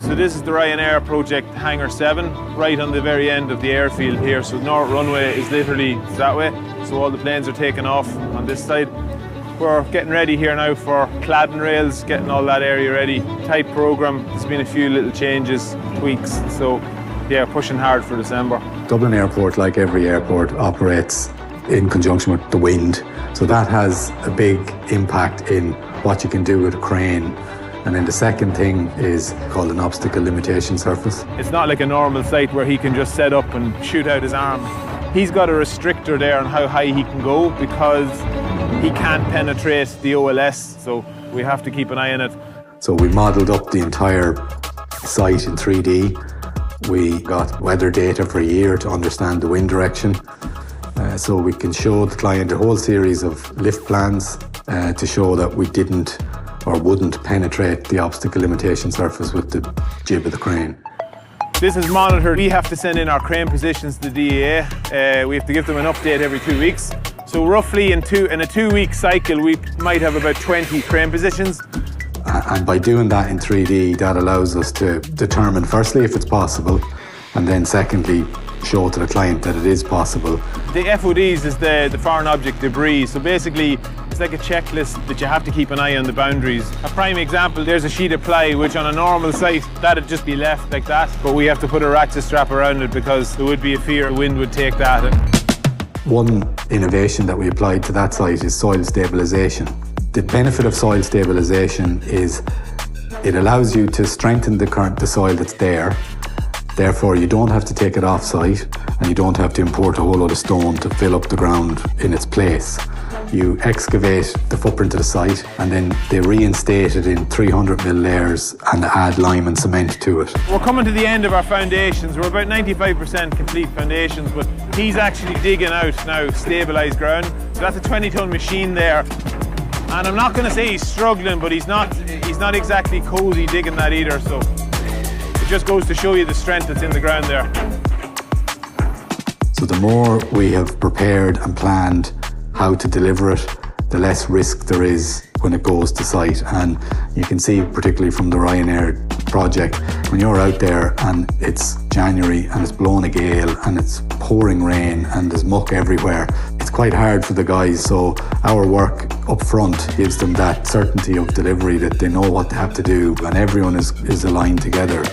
So this is the Ryanair project Hangar 7, right on the very end of the airfield here. So North runway is literally that way. So all the planes are taking off on this side. We're getting ready here now for cladding rails, getting all that area ready. Tight program, there's been a few little changes, tweaks. So yeah, pushing hard for December. Dublin Airport, like every airport, operates in conjunction with the wind. So that has a big impact in what you can do with a crane. And then the second thing is called an obstacle limitation surface. It's not like a normal site where he can just set up and shoot out his arm. He's got a restrictor there on how high he can go because he can't penetrate the OLS, so we have to keep an eye on it. So we modelled up the entire site in 3D. We got weather data for a year to understand the wind direction. So we can show the client a whole series of lift plans to show that we didn't or wouldn't penetrate the obstacle limitation surface with the jib of the crane. This is monitored. We have to send in our crane positions to the DAA. We have to give them an update every 2 weeks. So roughly in a 2-week cycle, we might have about 20 crane positions. And by doing that in 3D, that allows us to determine firstly if it's possible, and then secondly, show to the client that it is possible. The FODs is the foreign object debris. So basically, it's like a checklist that you have to keep an eye on the boundaries. A prime example, there's a sheet of ply, which on a normal site, that'd just be left like that. But we have to put a ratchet strap around it because there would be a fear the wind would take that. One innovation that we applied to that site is soil stabilisation. The benefit of soil stabilisation is it allows you to strengthen the soil that's there. Therefore, you don't have to take it off site and you don't have to import a whole load of stone to fill up the ground in its place. You excavate the footprint of the site and then they reinstate it in 300mm layers and add lime and cement to it. We're coming to the end of our foundations. We're about 95% complete foundations, but he's actually digging out now stabilised ground. So that's a 20-ton machine there. And I'm not going to say he's struggling, but he's not exactly cozy digging that either. So it just goes to show you the strength that's in the ground there. So the more we have prepared and planned how to deliver it, the less risk there is when it goes to site. And you can see, particularly from the Ryanair project, when you're out there and it's January and it's blowing a gale and it's pouring rain and there's muck everywhere, it's quite hard for the guys. So our work up front gives them that certainty of delivery, that they know what they have to do and everyone is aligned together.